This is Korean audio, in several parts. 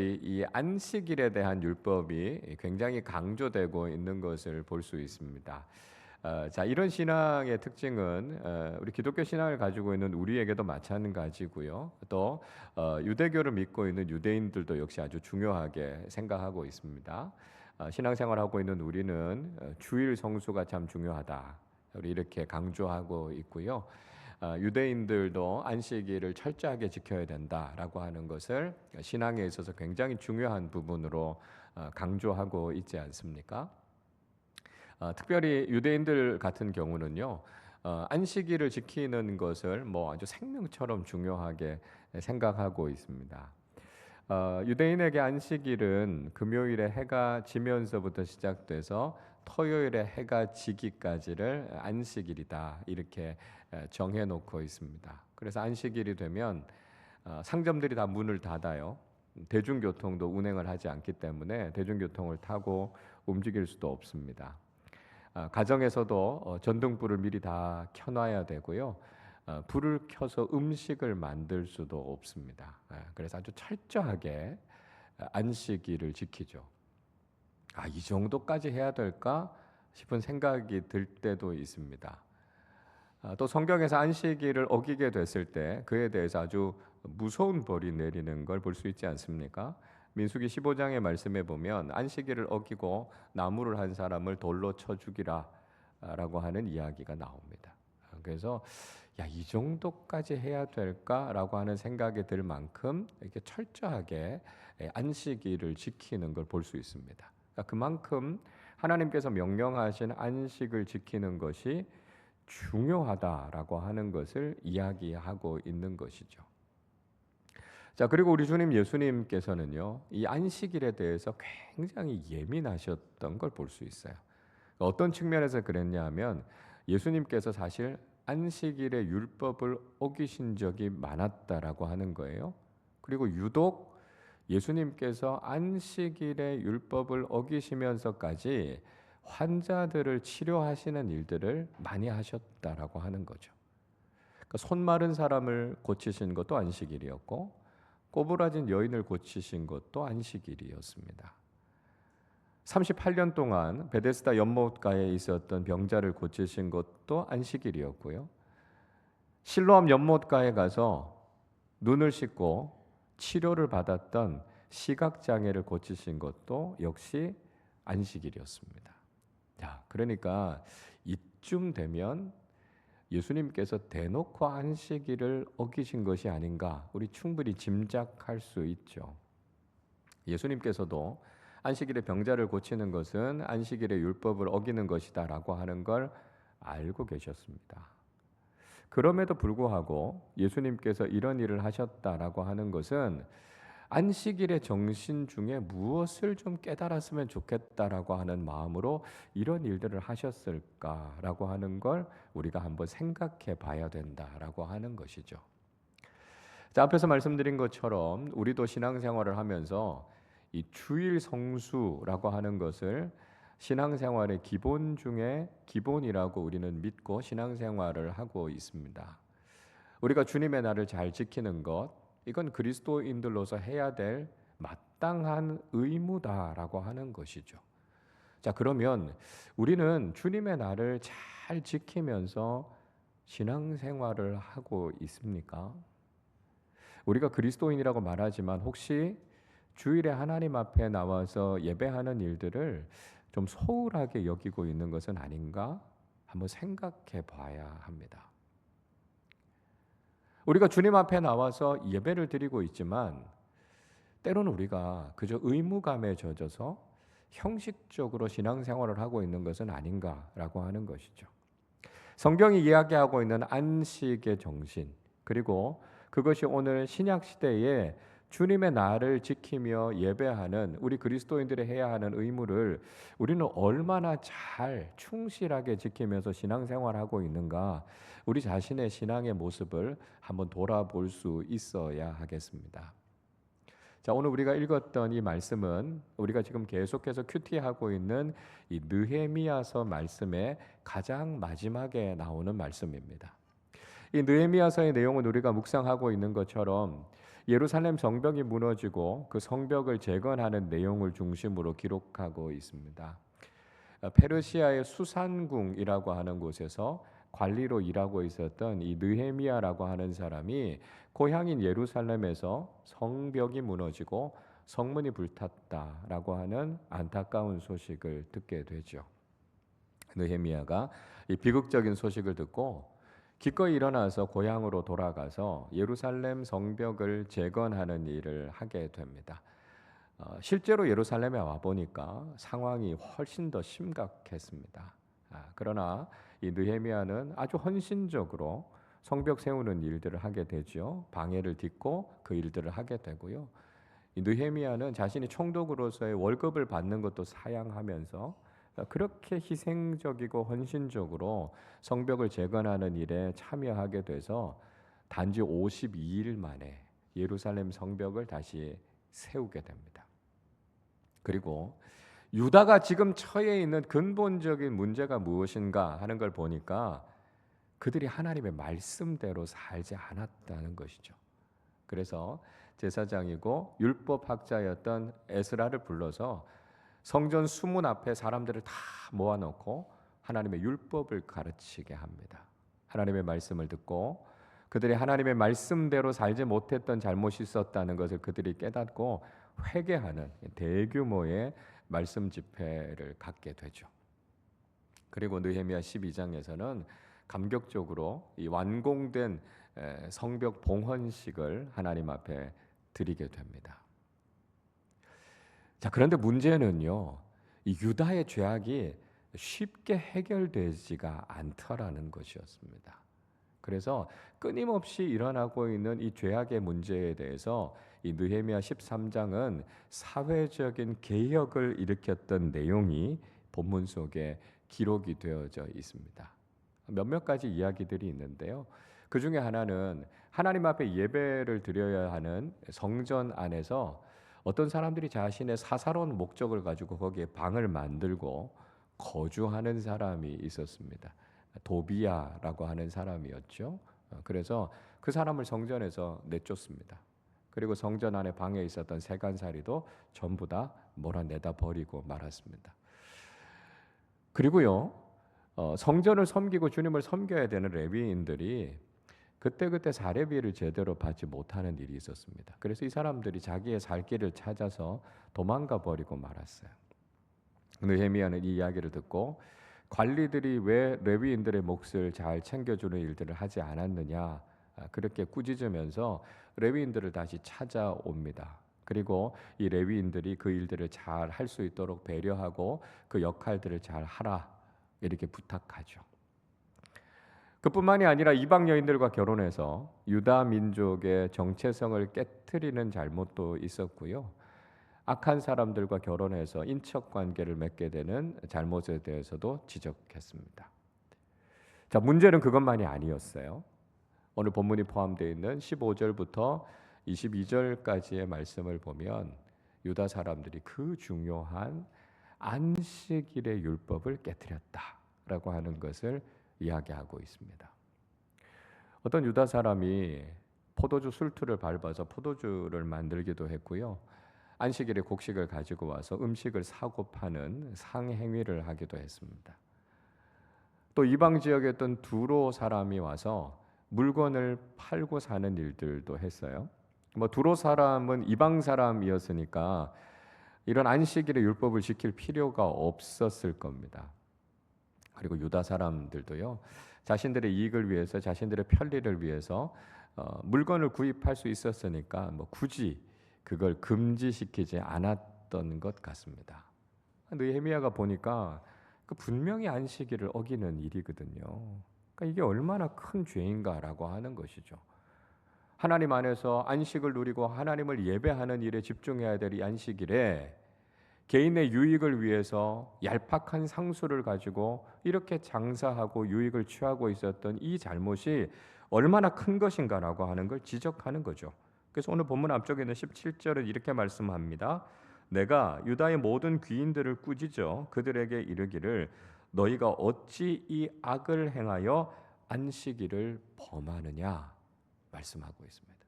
이 안식일에 대한 율법이 굉장히 강조되고 있는 것을 볼 수 있습니다. 자, 이런 신앙의 특징은 우리 기독교 신앙을 가지고 있는 우리에게도 마찬가지고요. 또 유대교를 믿고 있는 유대인들도 역시 아주 중요하게 생각하고 있습니다. 신앙생활하고 있는 우리는 주일 성수가 참 중요하다. 우리 이렇게 강조하고 있고요. 유대인들도 안식일을 철저하게 지켜야 된다라고 하는 것을 신앙에 있어서 굉장히 중요한 부분으로 강조하고 있지 않습니까? 특별히 유대인들 같은 경우는요, 안식일을 지키는 것을 뭐 아주 생명처럼 중요하게 생각하고 있습니다. 유대인에게 안식일은 금요일에 해가 지면서부터 시작돼서 토요일에 해가 지기까지를 안식일이다 이렇게 정해놓고 있습니다. 그래서 안식일이 되면 상점들이 다 문을 닫아요. 대중교통도 운행을 하지 않기 때문에 대중교통을 타고 움직일 수도 없습니다. 가정에서도 전등불을 미리 다 켜놔야 되고요. 불을 켜서 음식을 만들 수도 없습니다. 그래서 아주 철저하게 안식일을 지키죠. 이 정도까지 해야 될까 싶은 생각이 들 때도 있습니다. 또 성경에서 안식일을 어기게 됐을 때 그에 대해서 아주 무서운 벌이 내리는 걸 볼 수 있지 않습니까? 민수기 15장의 말씀에 보면 안식일을 어기고 나무를 한 사람을 돌로 쳐 죽이라 라고 하는 이야기가 나옵니다. 그래서 이 정도까지 해야 될까라고 하는 생각이 들 만큼 이렇게 철저하게 안식일을 지키는 걸 볼 수 있습니다. 그만큼 하나님께서 명령하신 안식을 지키는 것이 중요하다라고 하는 것을 이야기하고 있는 것이죠. 자, 그리고 우리 주님 예수님께서는요, 이 안식일에 대해서 굉장히 예민하셨던 걸 볼 수 있어요. 어떤 측면에서 그랬냐면 예수님께서 사실 안식일의 율법을 어기신 적이 많았다라고 하는 거예요. 그리고 유독 예수님께서 안식일의 율법을 어기시면서까지 환자들을 치료하시는 일들을 많이 하셨다라고 하는 거죠. 그러니까 손 마른 사람을 고치신 것도 안식일이었고 꼬부라진 여인을 고치신 것도 안식일이었습니다. 38년 동안 베데스다 연못가에 있었던 병자를 고치신 것도 안식일이었고요. 실로암 연못가에 가서 눈을 씻고 치료를 받았던 시각장애를 고치신 것도 역시 안식일이었습니다. 자, 그러니까 이쯤 되면 예수님께서 대놓고 안식일을 어기신 것이 아닌가 우리 충분히 짐작할 수 있죠. 예수님께서도 안식일에 병자를 고치는 것은 안식일의 율법을 어기는 것이다라고 하는 걸 알고 계셨습니다. 그럼에도 불구하고 예수님께서 이런 일을 하셨다라고 하는 것은 안식일의 정신 중에 무엇을 좀 깨달았으면 좋겠다라고 하는 마음으로 이런 일들을 하셨을까라고 하는 걸 우리가 한번 생각해 봐야 된다라고 하는 것이죠. 자, 앞에서 말씀드린 것처럼 우리도 신앙생활을 하면서 이 주일 성수라고 하는 것을 신앙생활의 기본 중에 기본이라고 우리는 믿고 신앙생활을 하고 있습니다. 우리가 주님의 날을 잘 지키는 것, 이건 그리스도인들로서 해야 될 마땅한 의무다라고 하는 것이죠. 자, 그러면 우리는 주님의 날을 잘 지키면서 신앙생활을 하고 있습니까? 우리가 그리스도인이라고 말하지만 혹시 주일에 하나님 앞에 나와서 예배하는 일들을 좀 소홀하게 여기고 있는 것은 아닌가? 한번 생각해 봐야 합니다. 우리가 주님 앞에 나와서 예배를 드리고 있지만 때로는 우리가 그저 의무감에 젖어서 형식적으로 신앙생활을 하고 있는 것은 아닌가라고 하는 것이죠. 성경이 이야기하고 있는 안식의 정신, 그리고 그것이 오늘 신약 시대에 주님의 날을 지키며 예배하는 우리 그리스도인들이 해야 하는 의무를 우리는 얼마나 잘 충실하게 지키면서 신앙생활하고 있는가, 우리 자신의 신앙의 모습을 한번 돌아볼 수 있어야 하겠습니다. 자, 오늘 우리가 읽었던 이 말씀은 우리가 지금 계속해서 큐티하고 있는 이 느헤미야서 말씀의 가장 마지막에 나오는 말씀입니다. 이 느헤미야서의 내용은 우리가 묵상하고 있는 것처럼 예루살렘 성벽이 무너지고 그 성벽을 재건하는 내용을 중심으로 기록하고 있습니다. 페르시아의 수산궁이라고 하는 곳에서 관리로 일하고 있었던 이 느헤미야라고 하는 사람이 고향인 예루살렘에서 성벽이 무너지고 성문이 불탔다라고 하는 안타까운 소식을 듣게 되죠. 느헤미야가 이 비극적인 소식을 듣고 기꺼이 일어나서 고향으로 돌아가서 예루살렘 성벽을 재건하는 일을 하게 됩니다. 실제로 예루살렘에 와 보니까 상황이 훨씬 더 심각했습니다. 그러나 이 느헤미야는 아주 헌신적으로 성벽 세우는 일들을 하게 되죠. 방해를 딛고 그 일들을 하게 되고요. 이 느헤미야는 자신이 총독으로서의 월급을 받는 것도 사양하면서 그렇게 희생적이고 헌신적으로 성벽을 재건하는 일에 참여하게 돼서 단지 52일 만에 예루살렘 성벽을 다시 세우게 됩니다. 그리고 유다가 지금 처해 있는 근본적인 문제가 무엇인가 하는 걸 보니까 그들이 하나님의 말씀대로 살지 않았다는 것이죠. 그래서 제사장이고 율법학자였던 에스라를 불러서 성전 수문 앞에 사람들을 다 모아놓고 하나님의 율법을 가르치게 합니다. 하나님의 말씀을 듣고 그들이 하나님의 말씀대로 살지 못했던 잘못이 있었다는 것을 그들이 깨닫고 회개하는 대규모의 말씀 집회를 갖게 되죠. 그리고 느헤미야 12장에서는 감격적으로 이 완공된 성벽 봉헌식을 하나님 앞에 드리게 됩니다. 자, 그런데 문제는요, 이 유다의 죄악이 쉽게 해결되지가 않더라는 것이었습니다. 그래서 끊임없이 일어나고 있는 이 죄악의 문제에 대해서 이 느헤미야 13장은 사회적인 개혁을 일으켰던 내용이 본문 속에 기록이 되어져 있습니다. 몇몇 가지 이야기들이 있는데요. 그 중에 하나는 하나님 앞에 예배를 드려야 하는 성전 안에서 어떤 사람들이 자신의 사사로운 목적을 가지고 거기에 방을 만들고 거주하는 사람이 있었습니다. 도비야라고 하는 사람이었죠. 그래서 그 사람을 성전에서 내쫓습니다. 그리고 성전 안에 방에 있었던 세간살이도 전부 다 몰아내다 버리고 말았습니다. 그리고요, 성전을 섬기고 주님을 섬겨야 되는 레위인들이 그때그때 사례비를 제대로 받지 못하는 일이 있었습니다. 그래서 이 사람들이 자기의 살 길을 찾아서 도망가 버리고 말았어요. 느헤미야는 이 이야기를 듣고 관리들이 왜 레위인들의 몫을 잘 챙겨주는 일들을 하지 않았느냐, 그렇게 꾸짖으면서 레위인들을 다시 찾아옵니다. 그리고 이 레위인들이 그 일들을 잘 할 수 있도록 배려하고 그 역할들을 잘 하라 이렇게 부탁하죠. 그뿐만이 아니라 이방 여인들과 결혼해서 유다 민족의 정체성을 깨트리는 잘못도 있었고요. 악한 사람들과 결혼해서 인척 관계를 맺게 되는 잘못에 대해서도 지적했습니다. 자, 문제는 그것만이 아니었어요. 오늘 본문이 포함되어 있는 15절부터 22절까지의 말씀을 보면 유다 사람들이 그 중요한 안식일의 율법을 깨뜨렸다라고 하는 것을 이야기하고 있습니다. 어떤 유다 사람이 포도주 술투를 밟아서 포도주를 만들기도 했고요. 안식일에 곡식을 가지고 와서 음식을 사고 파는 상행위를 하기도 했습니다. 또 이방 지역에 있던 두로 사람이 와서 물건을 팔고 사는 일들도 했어요. 두로 사람은 이방 사람이었으니까 이런 안식일의 율법을 지킬 필요가 없었을 겁니다. 그리고 유다 사람들도요, 자신들의 이익을 위해서, 자신들의 편리를 위해서 물건을 구입할 수 있었으니까 굳이 그걸 금지시키지 않았던 것 같습니다. 느헤미야가 보니까 분명히 안식일을 어기는 일이거든요. 그러니까 이게 얼마나 큰 죄인가라고 하는 것이죠. 하나님 안에서 안식을 누리고 하나님을 예배하는 일에 집중해야 될 이 안식일에 개인의 유익을 위해서 얄팍한 상수를 가지고 이렇게 장사하고 유익을 취하고 있었던 이 잘못이 얼마나 큰 것인가라고 하는 걸 지적하는 거죠. 그래서 오늘 본문 앞쪽에 있는 17절은 이렇게 말씀합니다. 내가 유다의 모든 귀인들을 꾸짖어 그들에게 이르기를 너희가 어찌 이 악을 행하여 안식일을 범하느냐 말씀하고 있습니다.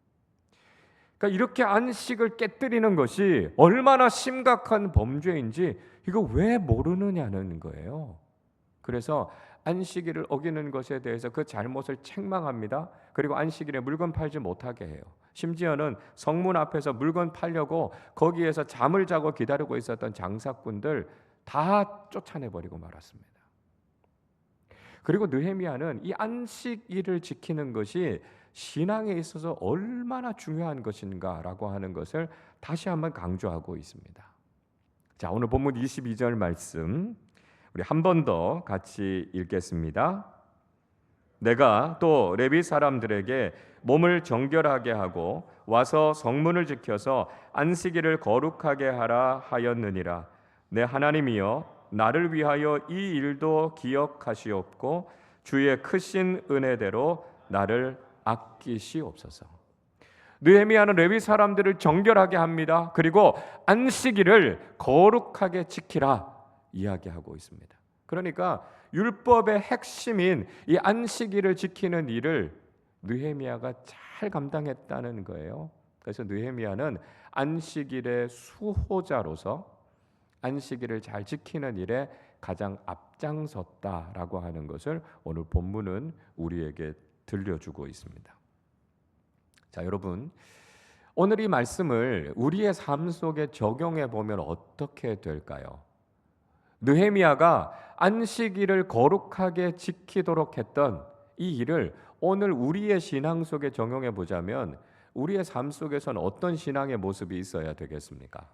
그러니까 이렇게 안식을 깨뜨리는 것이 얼마나 심각한 범죄인지 이거 왜 모르느냐는 거예요. 그래서 안식일을 어기는 것에 대해서 그 잘못을 책망합니다. 그리고 안식일에 물건 팔지 못하게 해요. 심지어는 성문 앞에서 물건 팔려고 거기에서 잠을 자고 기다리고 있었던 장사꾼들 다 쫓아내버리고 말았습니다. 그리고 느헤미야는 이 안식일을 지키는 것이 신앙에 있어서 얼마나 중요한 것인가라고 하는 것을 다시 한번 강조하고 있습니다. 자, 오늘 본문 22절 말씀 우리 한 번 더 같이 읽겠습니다. 내가 또 레위 사람들에게 몸을 정결하게 하고 와서 성문을 지켜서 안식일을 거룩하게 하라 하였느니라. 내 하나님이여 나를 위하여 이 일도 기억하시옵고 주의 크신 은혜대로 나를 아끼시옵소서. 느헤미야는 레위 사람들을 정결하게 합니다. 그리고 안식일을 거룩하게 지키라 이야기하고 있습니다. 그러니까 율법의 핵심인 이 안식일을 지키는 일을 느헤미야가 잘 감당했다는 거예요. 그래서 느헤미야는 안식일의 수호자로서 안식일을 잘 지키는 일에 가장 앞장섰다라고 하는 것을 오늘 본문은 우리에게 들려주고 있습니다. 자, 여러분, 오늘 이 말씀을 우리의 삶 속에 적용해 보면 어떻게 될까요? 느헤미야가 안식일을 거룩하게 지키도록 했던 이 일을 오늘 우리의 신앙 속에 적용해 보자면 우리의 삶 속에서는 어떤 신앙의 모습이 있어야 되겠습니까?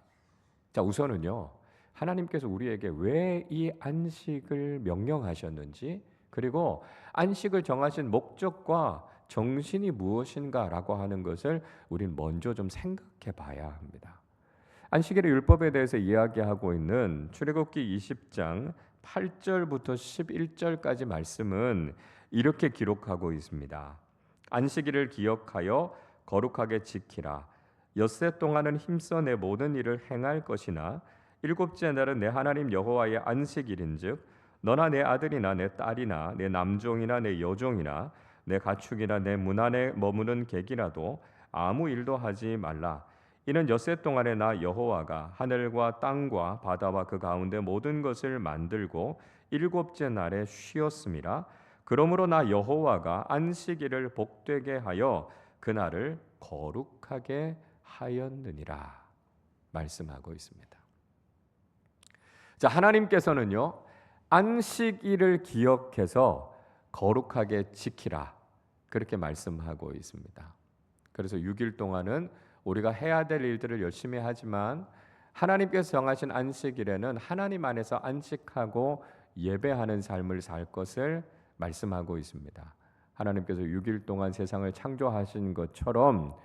자, 우선은요, 하나님께서 우리에게 왜 이 안식을 명령하셨는지, 그리고 안식을 정하신 목적과 정신이 무엇인가라고 하는 것을 우린 먼저 좀 생각해 봐야 합니다. 안식일의 율법에 대해서 이야기하고 있는 출애굽기 20장 8절부터 11절까지 말씀은 이렇게 기록하고 있습니다. 안식일을 기억하여 거룩하게 지키라. 엿새 동안은 힘써 내 모든 일을 행할 것이나 일곱째 날은 내 하나님 여호와의 안식일인즉 너나 내 아들이나 내 딸이나 내 남종이나 내 여종이나 내 가축이나 내 문 안에 머무는 객이라도 아무 일도 하지 말라. 이는 엿새 동안에 나 여호와가 하늘과 땅과 바다와 그 가운데 모든 것을 만들고 일곱째 날에 쉬었음이라. 그러므로 나 여호와가 안식일을 복되게 하여 그날을 거룩하게 하였느니라 말씀하고 있습니다. 자, 하나님께서는요, 안식일을 기억해서 거룩하게 지키라 그렇게 말씀하고 있습니다. 그래서 6일 동안은 우리가 해야 될 일들을 열심히 하지만 하나님께서 정하신 안식일에는 하나님 안에서 안식하고 예배하는 삶을 살 것을 말씀하고 있습니다. 하나님께서 6일 동안 세상을 창조하신 것처럼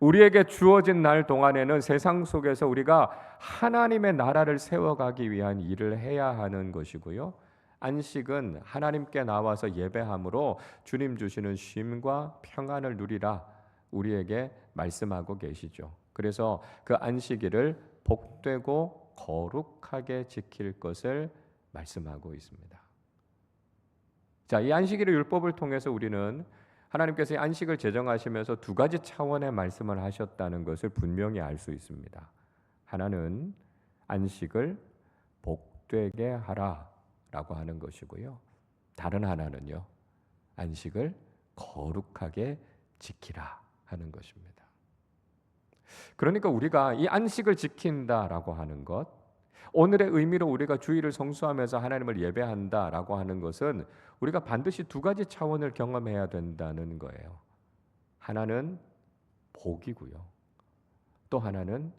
우리에게 주어진 날 동안에는 세상 속에서 우리가 하나님의 나라를 세워가기 위한 일을 해야 하는 것이고요. 안식은 하나님께 나와서 예배함으로 주님 주시는 쉼과 평안을 누리라 우리에게 말씀하고 계시죠. 그래서 그 안식일을 복되고 거룩하게 지킬 것을 말씀하고 있습니다. 자, 이 안식일의 율법을 통해서 우리는 하나님께서 이 안식을 제정하시면서 두 가지 차원의 말씀을 하셨다는 것을 분명히 알 수 있습니다. 하나는 안식을 복되게 하라라고 하는 것이고요. 다른 하나는요, 안식을 거룩하게 지키라 하는 것입니다. 그러니까 우리가 이 안식을 지킨다라고 하는 것, 오늘의 의미로 우리가 주일을 성수하면서 하나님을 예배한다라고 하는 것은 우리가 반드시 두 가지 차원을 경험해야 된다는 거예요. 하나는 복이고요. 또 하나는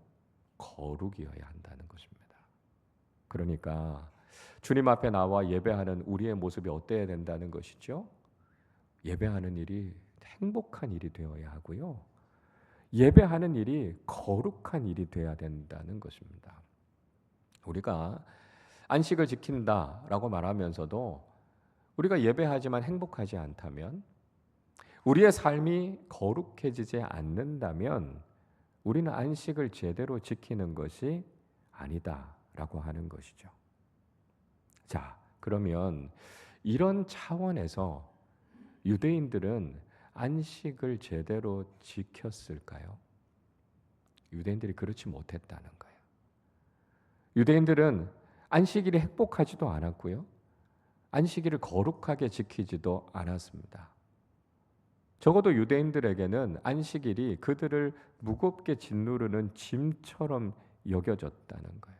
거룩이어야 한다는 것입니다. 그러니까 주님 앞에 나와 예배하는 우리의 모습이 어때야 된다는 것이죠? 예배하는 일이 행복한 일이 되어야 하고요. 예배하는 일이 거룩한 일이 되어야 된다는 것입니다. 우리가 안식을 지킨다라고 말하면서도 우리가 예배하지만 행복하지 않다면, 우리의 삶이 거룩해지지 않는다면 우리는 안식을 제대로 지키는 것이 아니다라고 하는 것이죠. 자, 그러면 이런 차원에서 유대인들은 안식을 제대로 지켰을까요? 유대인들이 그렇지 못했다는 거예요. 유대인들은 안식일이 행복하지도 않았고요. 안식일을 거룩하게 지키지도 않았습니다. 적어도 유대인들에게는 안식일이 그들을 무겁게 짓누르는 짐처럼 여겨졌다는 거예요.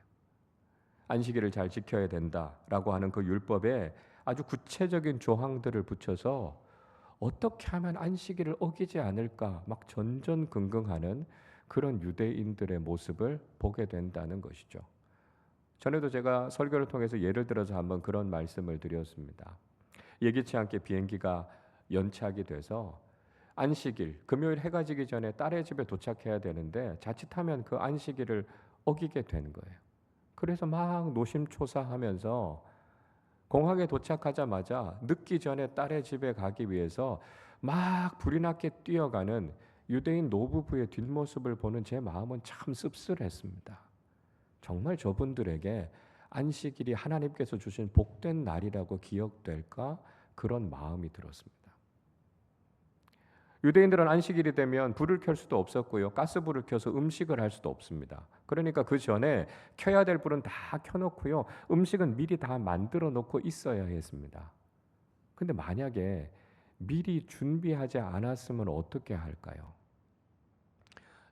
안식일을 잘 지켜야 된다라고 하는 그 율법에 아주 구체적인 조항들을 붙여서 어떻게 하면 안식일을 어기지 않을까 막 전전긍긍하는 그런 유대인들의 모습을 보게 된다는 것이죠. 전에도 제가 설교를 통해서 예를 들어서 한번 그런 말씀을 드렸습니다. 예기치 않게 비행기가 연착이 돼서 안식일, 금요일 해가 지기 전에 딸의 집에 도착해야 되는데 자칫하면 그 안식일을 어기게 된 거예요. 그래서 막 노심초사하면서 공항에 도착하자마자 늦기 전에 딸의 집에 가기 위해서 막 불이 나게 뛰어가는 유대인 노부부의 뒷모습을 보는 제 마음은 참 씁쓸했습니다. 정말 저분들에게 안식일이 하나님께서 주신 복된 날이라고 기억될까? 그런 마음이 들었습니다. 유대인들은 안식일이 되면 불을 켤 수도 없었고요. 가스불을 켜서 음식을 할 수도 없습니다. 그러니까 그 전에 켜야 될 불은 다 켜놓고요. 음식은 미리 다 만들어 놓고 있어야 했습니다. 근데 만약에 미리 준비하지 않았으면 어떻게 할까요?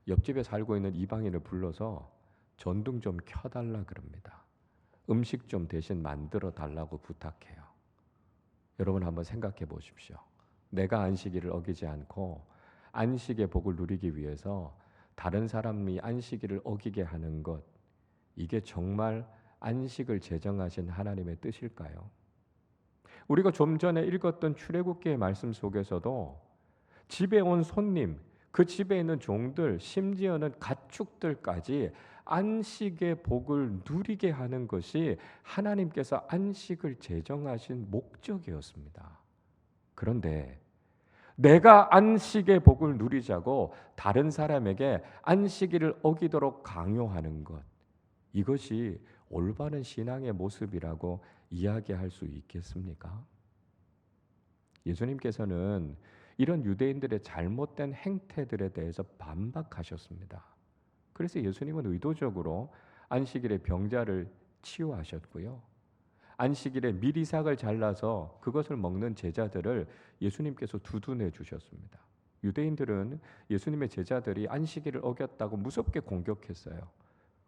옆집에 살고 있는 이방인을 불러서 전등 좀 켜달라 그럽니다. 음식 좀 대신 만들어 달라고 부탁해요. 여러분 한번 생각해 보십시오. 내가 안식일을 어기지 않고 안식의 복을 누리기 위해서 다른 사람이 안식일을 어기게 하는 것, 이게 정말 안식을 제정하신 하나님의 뜻일까요? 우리가 좀 전에 읽었던 출애굽기의 말씀 속에서도 집에 온 손님, 그 집에 있는 종들, 심지어는 가축들까지 안식의 복을 누리게 하는 것이 하나님께서 안식을 제정하신 목적이었습니다. 그런데 내가 안식의 복을 누리자고 다른 사람에게 안식일을 어기도록 강요하는 것, 이것이 올바른 신앙의 모습이라고 이야기할 수 있겠습니까? 예수님께서는 이런 유대인들의 잘못된 행태들에 대해서 반박하셨습니다. 그래서 예수님은 의도적으로 안식일에 병자를 치유하셨고요. 안식일에 미리삭을 잘라서 그것을 먹는 제자들을 예수님께서 두둔해 주셨습니다. 유대인들은 예수님의 제자들이 안식일을 어겼다고 무섭게 공격했어요.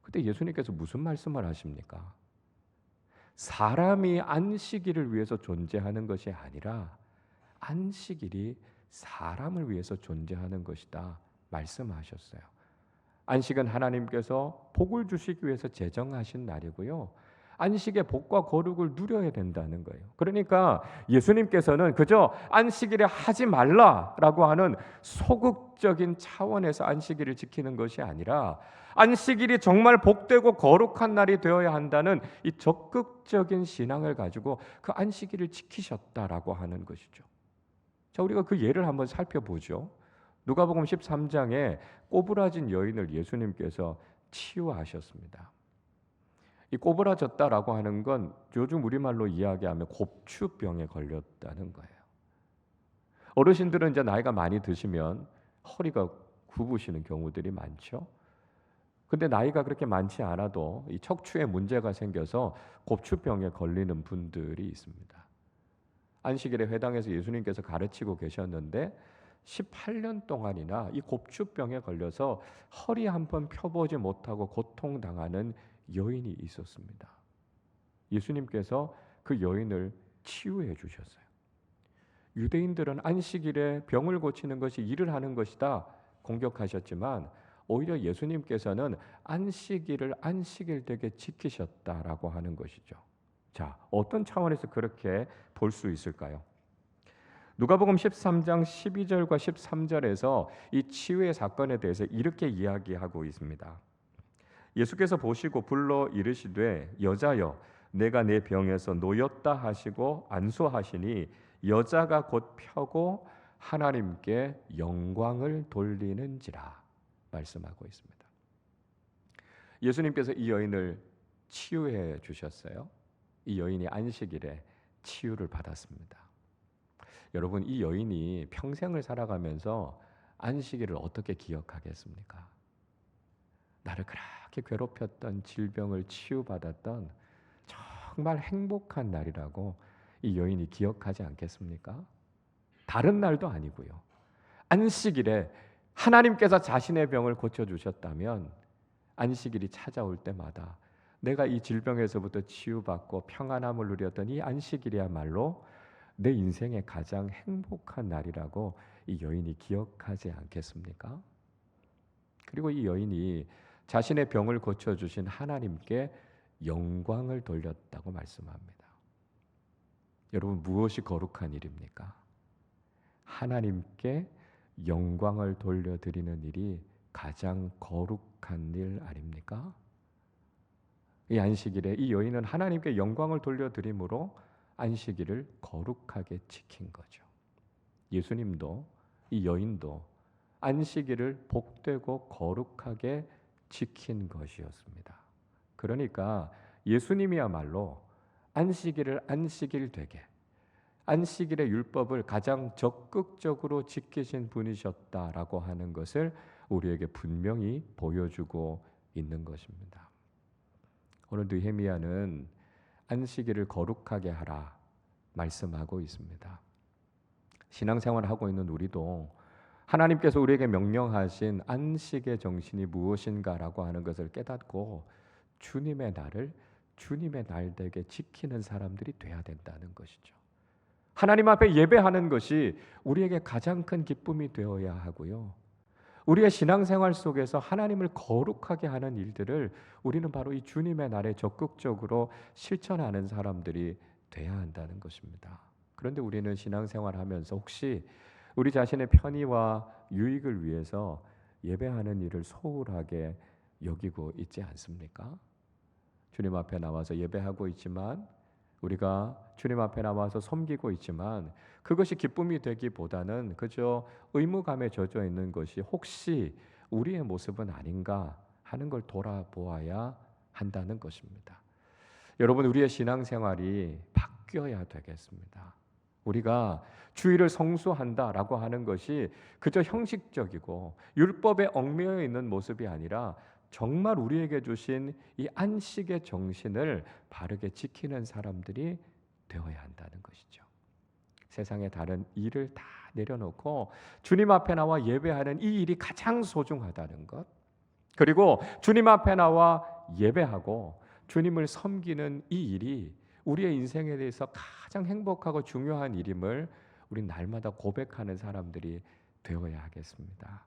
그때 예수님께서 무슨 말씀을 하십니까? 사람이 안식일을 위해서 존재하는 것이 아니라 안식일이 사람을 위해서 존재하는 것이다 말씀하셨어요. 안식은 하나님께서 복을 주시기 위해서 제정하신 날이고요. 안식의 복과 거룩을 누려야 된다는 거예요. 그러니까 예수님께서는 그저 안식일에 하지 말라라고 하는 소극적인 차원에서 안식일을 지키는 것이 아니라 안식일이 정말 복되고 거룩한 날이 되어야 한다는 이 적극적인 신앙을 가지고 그 안식일을 지키셨다라고 하는 것이죠. 자, 우리가 그 예를 한번 살펴보죠. 누가복음 13장에 꼬부라진 여인을 예수님께서 치유하셨습니다. 이 꼬부라졌다라고 하는 건 요즘 우리말로 이야기하면 곱추병에 걸렸다는 거예요. 어르신들은 이제 나이가 많이 드시면 허리가 굽으시는 경우들이 많죠. 근데 나이가 그렇게 많지 않아도 이 척추에 문제가 생겨서 곱추병에 걸리는 분들이 있습니다. 안식일에 회당에서 예수님께서 가르치고 계셨는데 18년 동안이나 이 곱추병에 걸려서 허리 한번 펴보지 못하고 고통당하는 여인이 있었습니다. 예수님께서 그 여인을 치유해 주셨어요. 유대인들은 안식일에 병을 고치는 것이 일을 하는 것이다 공격하셨지만 오히려 예수님께서는 안식일을 안식일 되게 지키셨다라고 하는 것이죠. 자, 어떤 차원에서 그렇게 볼 수 있을까요? 누가복음 13장 12절과 13절에서 이 치유의 사건에 대해서 이렇게 이야기하고 있습니다. 예수께서 보시고 불러 이르시되 여자여 내가 내 병에서 놓였다 하시고 안수하시니 여자가 곧 펴고 하나님께 영광을 돌리는지라 말씀하고 있습니다. 예수님께서 이 여인을 치유해 주셨어요. 이 여인이 안식일에 치유를 받았습니다. 여러분, 이 여인이 평생을 살아가면서 안식일을 어떻게 기억하겠습니까? 나를 그렇게 괴롭혔던 질병을 치유받았던 정말 행복한 날이라고 이 여인이 기억하지 않겠습니까? 다른 날도 아니고요. 안식일에 하나님께서 자신의 병을 고쳐주셨다면 안식일이 찾아올 때마다 내가 이 질병에서부터 치유받고 평안함을 누렸던 이 안식일이야말로 내 인생의 가장 행복한 날이라고 이 여인이 기억하지 않겠습니까? 그리고 이 여인이 자신의 병을 고쳐주신 하나님께 영광을 돌렸다고 말씀합니다. 여러분, 무엇이 거룩한 일입니까? 하나님께 영광을 돌려드리는 일이 가장 거룩한 일 아닙니까? 이 안식일에 이 여인은 하나님께 영광을 돌려드림으로 안식일을 거룩하게 지킨 거죠. 예수님도 이 여인도 안식일을 복되고 거룩하게 지킨 것이었습니다. 그러니까 예수님이야말로 안식일을 안식일 되게, 안식일의 율법을 가장 적극적으로 지키신 분이셨다라고 하는 것을 우리에게 분명히 보여주고 있는 것입니다. 오늘 느헤미야는 안식일을 거룩하게 하라 말씀하고 있습니다. 신앙생활을 하고 있는 우리도 하나님께서 우리에게 명령하신 안식의 정신이 무엇인가라고 하는 것을 깨닫고 주님의 날을 주님의 날 되게 지키는 사람들이 돼야 된다는 것이죠. 하나님 앞에 예배하는 것이 우리에게 가장 큰 기쁨이 되어야 하고요. 우리의 신앙생활 속에서 하나님을 거룩하게 하는 일들을 우리는 바로 이 주님의 날에 적극적으로 실천하는 사람들이 돼야 한다는 것입니다. 그런데 우리는 신앙생활을 하면서 혹시 우리 자신의 편의와 유익을 위해서 예배하는 일을 소홀하게 여기고 있지 않습니까? 주님 앞에 나와서 예배하고 있지만, 우리가 주님 앞에 나와서 섬기고 있지만 그것이 기쁨이 되기보다는 그저 의무감에 젖어 있는 것이 혹시 우리의 모습은 아닌가 하는 걸 돌아보아야 한다는 것입니다. 여러분, 우리의 신앙생활이 바뀌어야 되겠습니다. 우리가 주일을 성수한다라고 하는 것이 그저 형식적이고 율법에 얽매여 있는 모습이 아니라 정말 우리에게 주신 이 안식의 정신을 바르게 지키는 사람들이 되어야 한다는 것이죠. 세상의 다른 일을 다 내려놓고 주님 앞에 나와 예배하는 이 일이 가장 소중하다는 것, 그리고 주님 앞에 나와 예배하고 주님을 섬기는 이 일이 우리의 인생에 대해서 가장 행복하고 중요한 일임을 우리 날마다 고백하는 사람들이 되어야 하겠습니다.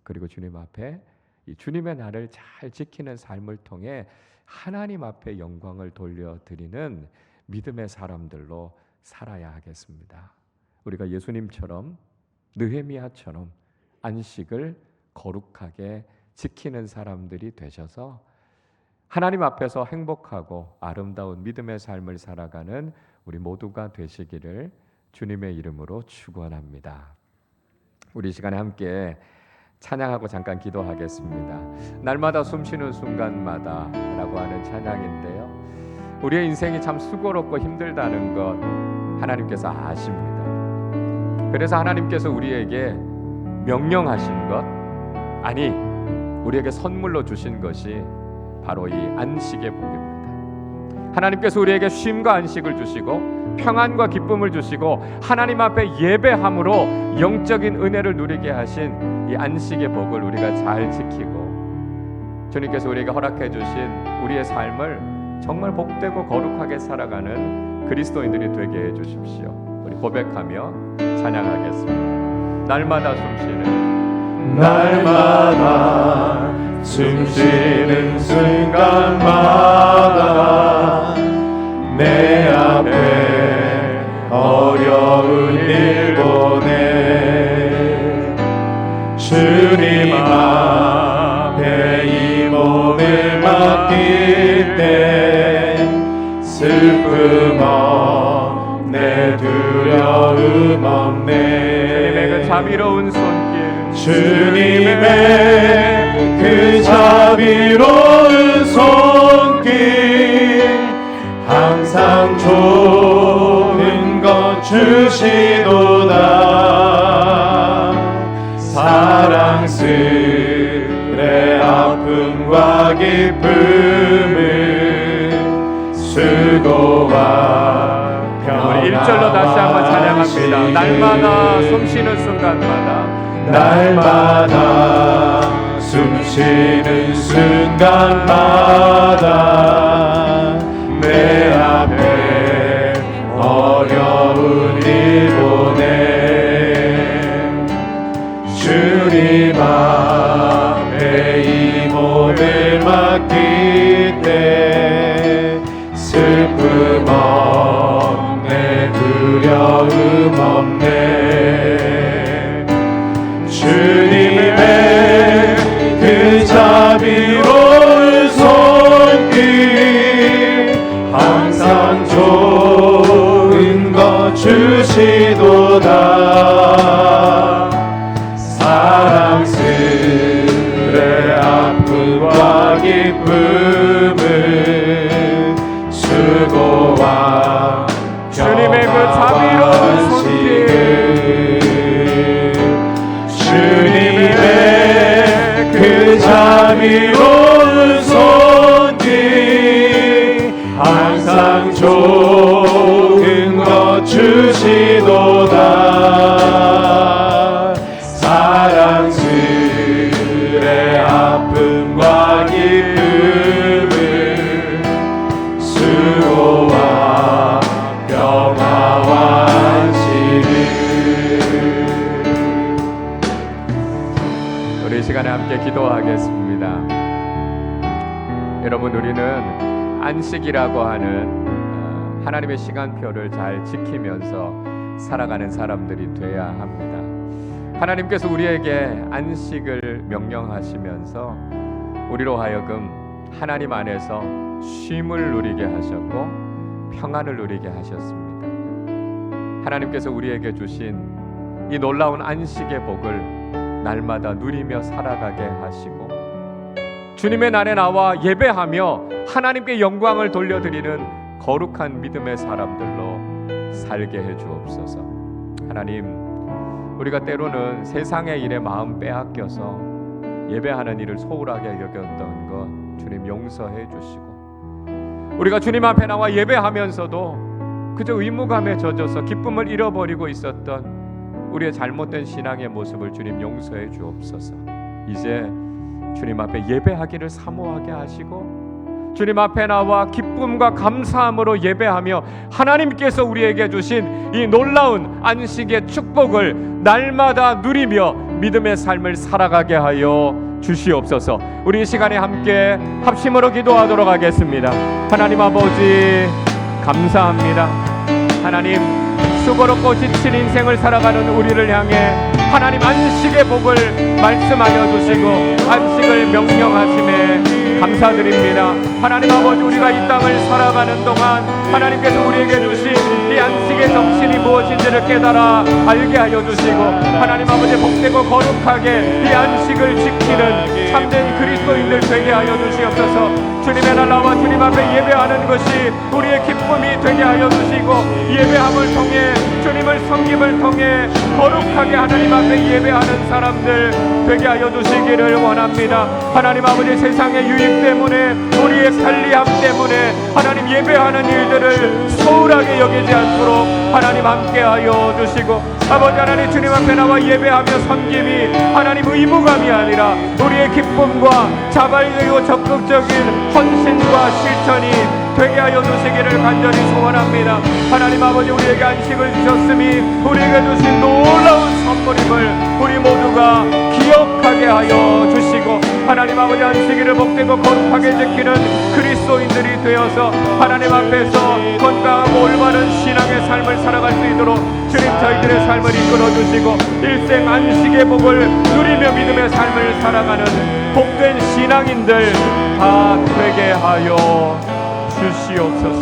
그리고 주님 앞에 이 주님의 날을 잘 지키는 삶을 통해 하나님 앞에 영광을 돌려드리는 믿음의 사람들로 살아야 하겠습니다. 우리가 예수님처럼, 느헤미야처럼 안식을 거룩하게 지키는 사람들이 되셔서 하나님 앞에서 행복하고 아름다운 믿음의 삶을 살아가는 우리 모두가 되시기를 주님의 이름으로 축원합니다. 우리 시간에 함께 찬양하고 잠깐 기도하겠습니다. 날마다 숨쉬는 순간마다 라고 하는 찬양인데요, 우리의 인생이 참 수고롭고 힘들다는 것 하나님께서 아십니다. 그래서 하나님께서 우리에게 명령하신 것, 아니 우리에게 선물로 주신 것이 바로 이 안식의 복입니다. 하나님께서 우리에게 쉼과 안식을 주시고 평안과 기쁨을 주시고 하나님 앞에 예배함으로 영적인 은혜를 누리게 하신 이 안식의 복을 우리가 잘 지키고 주님께서 우리에게 허락해 주신 우리의 삶을 정말 복되고 거룩하게 살아가는 그리스도인들이 되게 해 주십시오. 우리 고백하며 찬양하겠습니다. 날마다 숨쉬는 순간마다 내 앞에 어려운 일 보내 주님 앞에 이 몸을 맡길 때 슬픔 없네 두려움 없네 주님의 그 자비로운 손길 주님의 그 자비로운 손길 항상 좋은 것 주시도다 사랑스레 아픔과 합니다. 날마다 숨쉬는 순간마다 날마다 숨쉬는 순간마다 내 앞에 어려운 일 보내 주님 앞에 이 몸을 맡길 때 슬픔 없네 두려움 없네 주님의 그 자비로운 손길 항상 좋은 것 주시도다 사랑스레 아픔과 기쁨을 수고와 주님의 그 자비로운 손길 주님의 그 자비로운 손길 항상 좋은 것 주시도다 사랑스레 아픔과 기쁨을 수고와 평화와 안식을 우리 이 시간에 함께 기도하겠습니다. 여러분, 우리는 안식이라고 하는 하나님의 시간표를 잘 지키면서 살아가는 사람들이 돼야 합니다. 하나님께서 우리에게 안식을 명령하시면서 우리로 하여금 하나님 안에서 쉼을 누리게 하셨고 평안을 누리게 하셨습니다. 하나님께서 우리에게 주신 이 놀라운 안식의 복을 날마다 누리며 살아가게 하시고 주님의 날에 나와 예배하며 하나님께 영광을 돌려드리는 거룩한 믿음의 사람들로 살게 해 주옵소서. 하나님, 우리가 때로는 세상의 일에 마음 빼앗겨서 예배하는 일을 소홀하게 여겼던 것 주님 용서해 주시고 우리가 주님 앞에 나와 예배하면서도 그저 의무감에 젖어서 기쁨을 잃어버리고 있었던 우리의 잘못된 신앙의 모습을 주님 용서해 주옵소서. 이제 주님 앞에 예배하기를 사모하게 하시고 주님 앞에 나와 기쁨과 감사함으로 예배하며 하나님께서 우리에게 주신 이 놀라운 안식의 축복을 날마다 누리며 믿음의 삶을 살아가게 하여 주시옵소서. 우리 이 시간에 함께 합심으로 기도하도록 하겠습니다. 하나님 아버지, 감사합니다. 하나님, 수고롭고 지친 인생을 살아가는 우리를 향해 하나님 안식의 복을 말씀하여 주시고 안식을 명령하심에 감사드립니다. 하나님 아버지, 우리가 이 땅을 살아가는 동안 하나님께서 우리에게 주신 이 안식의 정신이 무엇인지를 깨달아 알게 하여 주시고 하나님 아버지, 복되고 거룩하게 이 안식을 지키는 참된 그리스도인들 되게 하여 주시옵소서. 주님의 나라와 주님 앞에 예배하는 것이 우리의 기쁨이 되게 하여 주시고 예배함을 통해 주님을 섬김을 통해 거룩하게 하나님 앞에 예배하는 사람들 되게 하여 주시기를 원합니다. 하나님 아버지, 세상의 유익 때문에 우리의 편리함 때문에 하나님 예배하는 일들을 소홀하게 여기지 않도록 하나님 함께하여 주시고 아버지 하나님, 주님 앞에 나와 예배하며 섬김이 하나님 의무감이 아니라 우리의 기쁨과 자발되고 적극적인 헌신과 실천이 되게 하여 주시기를 간절히 소원합니다. 하나님 아버지, 우리에게 안식을 주셨으니 우리에게 주신 놀라운 선물임을 우리 모두가 기억하게 하여 주시고 하나님 아버지, 안식일을 복되고 거룩하게 지키는 그리스도인들이 되어서 하나님 앞에서 건강하고 올바른 신앙의 삶을 살아갈 수 있도록 주님 저희들의 삶을 이끌어 주시고 일생 안식의 복을 누리며 믿음의 삶을 살아가는 복된 신앙인들 다 되게 하여 주시옵소서.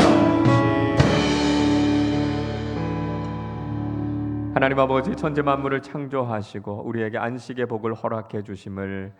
하나님 아버지, 천지 만물을 창조하시고 우리에게 안식의 복을 허락해 주심을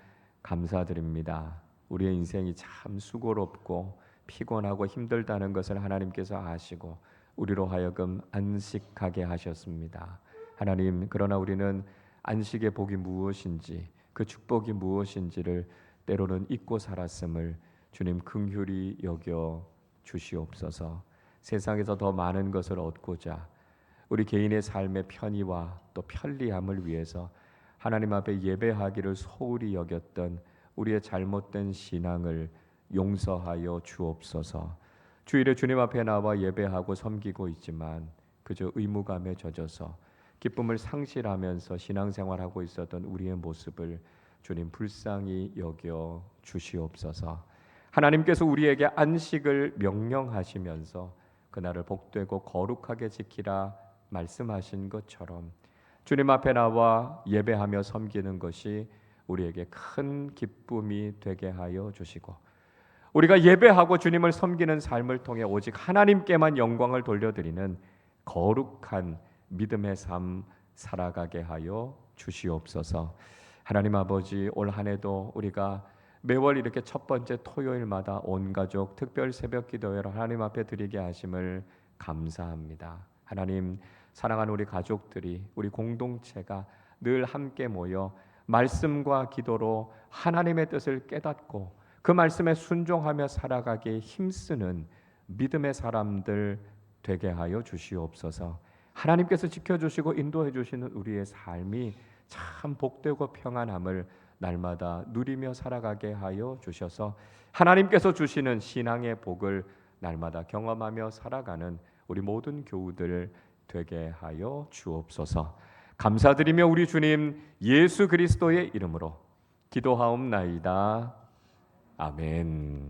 감사드립니다. 우리의 인생이 참 수고롭고 피곤하고 힘들다는 것을 하나님께서 아시고 우리로 하여금 안식하게 하셨습니다. 하나님, 그러나 우리는 안식의 복이 무엇인지 그 축복이 무엇인지를 때로는 잊고 살았음을 주님 긍휼히 여겨 주시옵소서. 세상에서 더 많은 것을 얻고자 우리 개인의 삶의 편의와 또 편리함을 위해서 하나님 앞에 예배하기를 소홀히 여겼던 우리의 잘못된 신앙을 용서하여 주옵소서. 주일에 주님 앞에 나와 예배하고 섬기고 있지만 그저 의무감에 젖어서 기쁨을 상실하면서 신앙생활하고 있었던 우리의 모습을 주님 불쌍히 여겨 주시옵소서. 하나님께서 우리에게 안식을 명령하시면서 그날을 복되고 거룩하게 지키라 말씀하신 것처럼 주님 앞에 나와 예배하며 섬기는 것이 우리에게 큰 기쁨이 되게 하여 주시고, 우리가 예배하고 주님을 섬기는 삶을 통해 오직 하나님께만 영광을 돌려드리는 거룩한 믿음의 삶 살아가게 하여 주시옵소서. 하나님 아버지, 올 한 해도 우리가 매월 이렇게 첫 번째 토요일마다 온 가족 특별 새벽 기도회를 하나님 앞에 드리게 하심을 감사합니다. 하나님, 사랑하는 우리 가족들이, 우리 공동체가 늘 함께 모여 말씀과 기도로 하나님의 뜻을 깨닫고 그 말씀에 순종하며 살아가기에 힘쓰는 믿음의 사람들 되게 하여 주시옵소서. 하나님께서 지켜주시고 인도해 주시는 우리의 삶이 참 복되고 평안함을 날마다 누리며 살아가게 하여 주셔서 하나님께서 주시는 신앙의 복을 날마다 경험하며 살아가는 우리 모든 교우들 되게 하여 주옵소서. 감사드리며 우리 주님 예수 그리스도의 이름으로 기도하옵나이다. 아멘.